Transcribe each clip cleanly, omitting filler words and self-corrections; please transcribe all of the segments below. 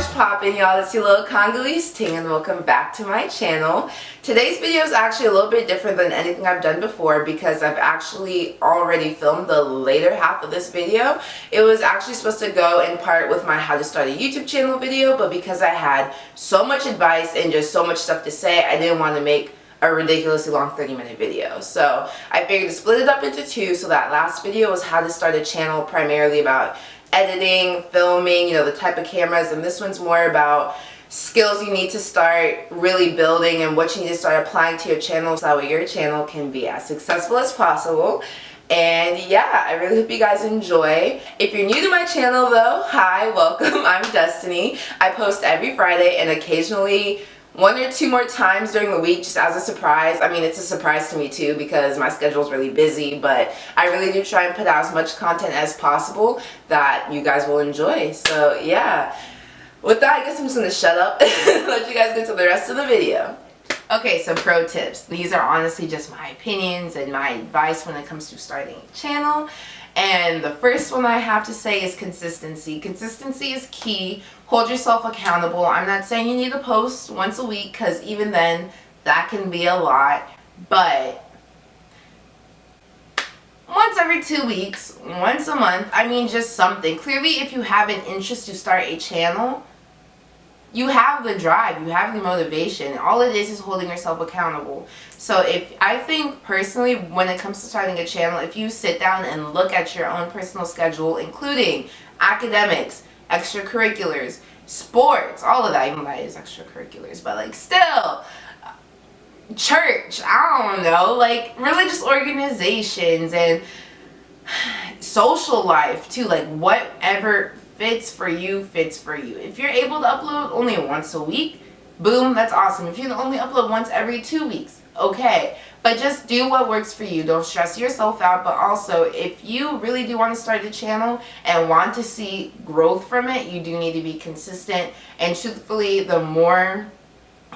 What's poppin', y'all? It's your little Congolese ting and welcome back to my channel. Today's video is actually a little bit different than anything I've done before because I've actually already filmed the later half of this video. It was actually supposed to go in part with my how to start a YouTube channel video, but because I had so much advice and just so much stuff to say, I didn't want to make a ridiculously long 30-minute video. So I figured to split it up into two. So that last video was how to start a channel, primarily about editing, filming, you know, the type of cameras, and this one's more about skills you need to start really building and what you need to start applying to your channel so that way your channel can be as successful as possible. And yeah, I really hope you guys enjoy. If you're new to my channel though, hi, welcome. I'm Destiny. I post every Friday and occasionally one or two more times during the week just as a surprise. I mean, it's a surprise to me too because my schedule is really busy, but I really do try and put out as much content as possible that you guys will enjoy. So yeah, with that, I guess I'm just gonna shut up and let you guys get to the rest of the video. Okay, so pro tips. These are honestly just my opinions and my advice when it comes to starting a channel. And the first one I have to say is consistency. Consistency is key. Hold yourself accountable. I'm not saying you need to post once a week because even then that can be a lot, but once every 2 weeks, once a month, I mean just something. Clearly if you have an interest to start a channel, you have the drive, you have the motivation. All it is holding yourself accountable. So I think personally when it comes to starting a channel, if you sit down and look at your own personal schedule, including academics, extracurriculars, sports, all of that, even that is extracurriculars, but like still, church, I don't know, like religious organizations and social life too, like whatever fits for you, fits for you. If you're able to upload only once a week, boom, that's awesome. If you can only upload once every 2 weeks, okay. But just do what works for you. Don't stress yourself out. But also, if you really do want to start a channel and want to see growth from it, you do need to be consistent. And truthfully, the more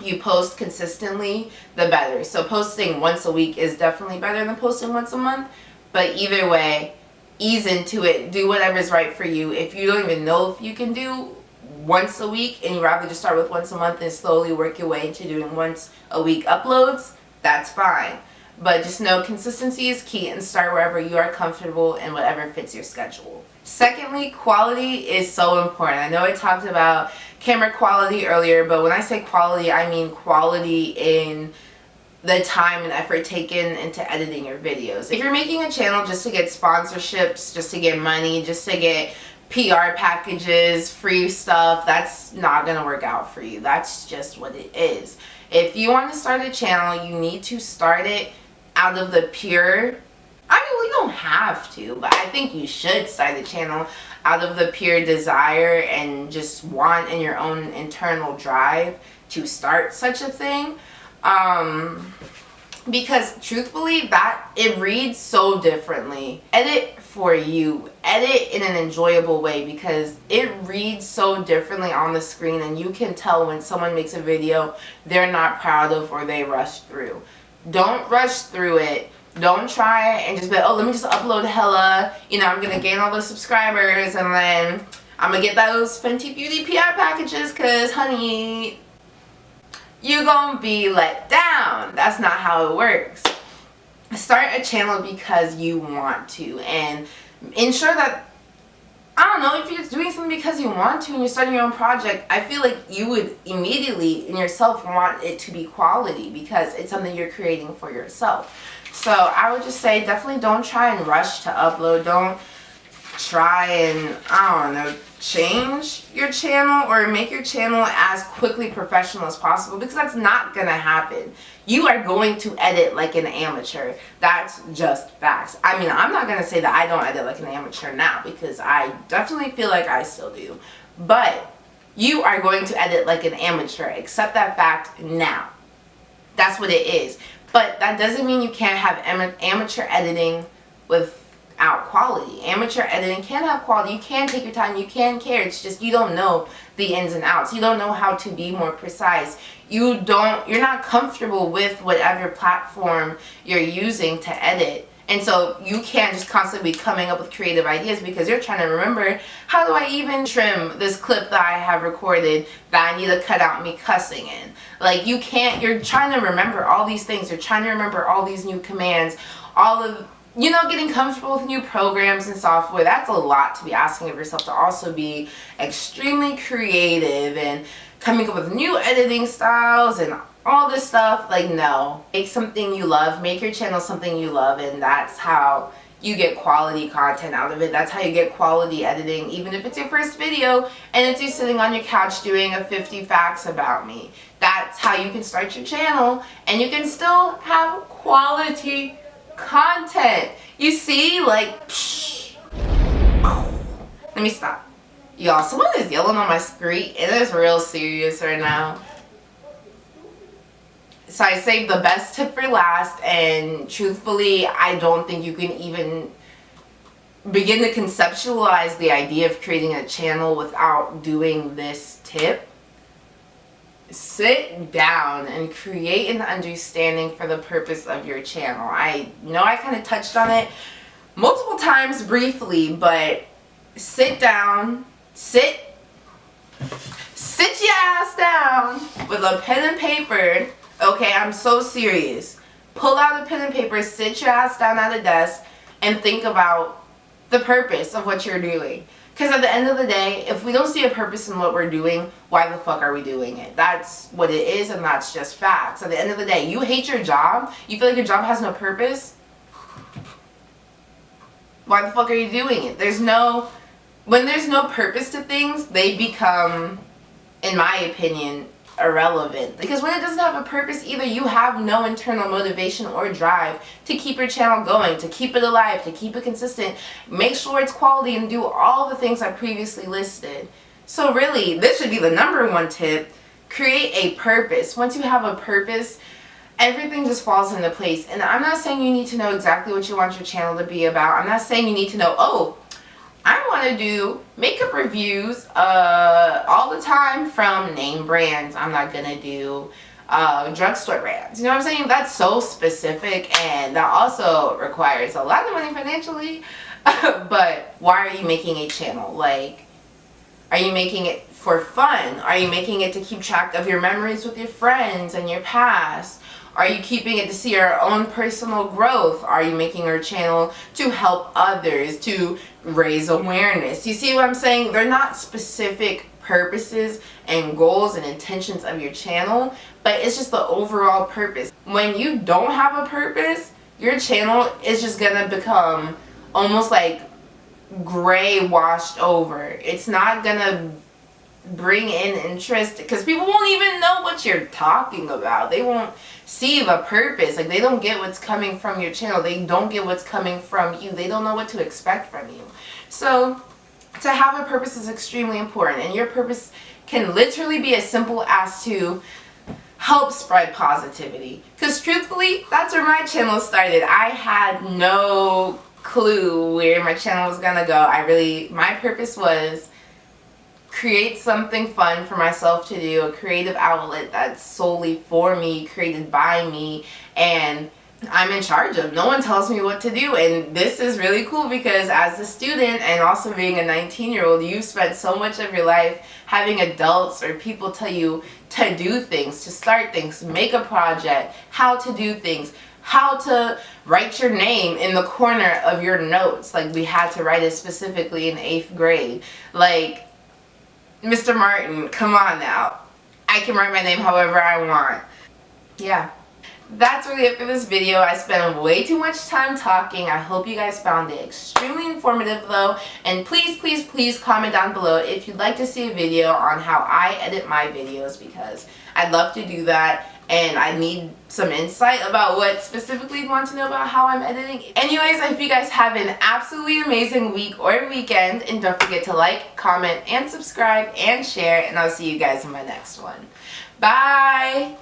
you post consistently, the better. So posting once a week is definitely better than posting once a month. But either way, ease into it. Do whatever's right for you. If you don't even know if you can do once a week and you rather just start with once a month and slowly work your way into doing once a week uploads, that's fine. But just know consistency is key and start wherever you are comfortable and whatever fits your schedule. Secondly, quality is so important. I know I talked about camera quality earlier, but when I say quality, I mean quality in the time and effort taken into editing your videos. If you're making a channel just to get sponsorships, just to get money, just to get PR packages, free stuff, that's not gonna work out for you. That's just what it is. If you want to start a channel, you need to start it out of the pure, I mean, we don't have to, but I think you should start the channel out of the pure desire and just want in your own internal drive to start such a thing. Because truthfully, that it reads so differently. Edit for you. Edit in an enjoyable way because it reads so differently on the screen and you can tell when someone makes a video they're not proud of or they rush through. Don't rush through it. Don't try and just be like, oh, let me just upload hella, you know, I'm gonna gain all those subscribers and then I'm gonna get those Fenty Beauty PR packages because honey, you're gonna be let down. That's not how it works. Start a channel because you want to and ensure that, I don't know, if you're doing something because you want to and you're starting your own project, I feel like you would immediately in yourself want it to be quality because it's something you're creating for yourself. So I would just say definitely don't try and rush to upload. Don't try and, I don't know, change your channel or make your channel as quickly professional as possible because that's not gonna happen. You are going to edit like an amateur. That's just facts. I mean, I'm not gonna say that I don't edit like an amateur now because I definitely feel like I still do, but you are going to edit like an amateur. Accept that fact now. That's what it is. But that doesn't mean you can't have amateur editing without quality. Amateur editing can have quality. You can take your time. You can care. It's just you don't know the ins and outs. You don't know how to be more precise. You're not comfortable with whatever platform you're using to edit. And so you can't just constantly be coming up with creative ideas because you're trying to remember, how do I even trim this clip that I have recorded that I need to cut out me cussing in? Like, you can't, you're trying to remember all these things. You're trying to remember all these new commands, all of, you know, getting comfortable with new programs and software. That's a lot to be asking of yourself, to also be extremely creative and coming up with new editing styles and all this stuff. Like, no, make something you love, make your channel something you love, and that's how you get quality content out of it. That's how you get quality editing, even if it's your first video and it's you sitting on your couch doing a 50 facts about me. That's how you can start your channel and you can still have quality content. You see, like, psh. Let me stop. Y'all, someone is yelling on my screen. It is real serious right now. So I saved the best tip for last, and truthfully, I don't think you can even begin to conceptualize the idea of creating a channel without doing this tip. Sit down and create an understanding for the purpose of your channel. I know I kind of touched on it multiple times briefly, but sit down, sit your ass down with a pen and paper. Okay, I'm so serious. Pull out a pen and paper, sit your ass down at a desk, and think about the purpose of what you're doing. Because at the end of the day, if we don't see a purpose in what we're doing, why the fuck are we doing it? That's what it is, and that's just facts. At the end of the day, you hate your job, you feel like your job has no purpose, why the fuck are you doing it? When there's no purpose to things, they become, in my opinion, irrelevant. Because when it doesn't have a purpose, either you have no internal motivation or drive to keep your channel going, to keep it alive, to keep it consistent, make sure it's quality, and do all the things I previously listed. So really, this should be the #1 tip. Create a purpose. Once you have a purpose, everything just falls into place. And I'm not saying you need to know exactly what you want your channel to be about. I'm not saying you need to know, oh, I want to do makeup reviews all the time from name brands. I'm not going to do drugstore brands. You know what I'm saying? That's so specific, and that also requires a lot of money financially. But why are you making a channel? Like, are you making it for fun? Are you making it to keep track of your memories with your friends and your past? Are you keeping it to see your own personal growth? Are you making your channel to help others, to raise awareness? You see what I'm saying? They're not specific purposes and goals and intentions of your channel, but it's just the overall purpose. When you don't have a purpose, your channel is just gonna become almost like gray washed over. It's not gonna bring in interest because people won't even know what you're talking about. They won't see the purpose. Like, they don't get what's coming from your channel. They don't get what's coming from you. They don't know what to expect from you. So to have a purpose is extremely important, and your purpose can literally be as simple as to help spread positivity. Because truthfully, that's where my channel started. I had no clue where my channel was gonna go. My purpose was create something fun for myself to do, a creative outlet that's solely for me, created by me, and I'm in charge of. No one tells me what to do, and this is really cool because as a student and also being a 19-year-old, you've spent so much of your life having adults or people tell you to do things, to start things, make a project, how to do things, how to write your name in the corner of your notes. Like, we had to write it specifically in 8th grade. Like, Mr. Martin, come on now. I can write my name however I want. Yeah. That's really it for this video. I spent way too much time talking. I hope you guys found it extremely informative though. And please, please, please comment down below if you'd like to see a video on how I edit my videos, because I'd love to do that. And I need some insight about what specifically you want to know about how I'm editing. Anyways, I hope you guys have an absolutely amazing week or weekend. And don't forget to like, comment, and subscribe, and share. And I'll see you guys in my next one. Bye!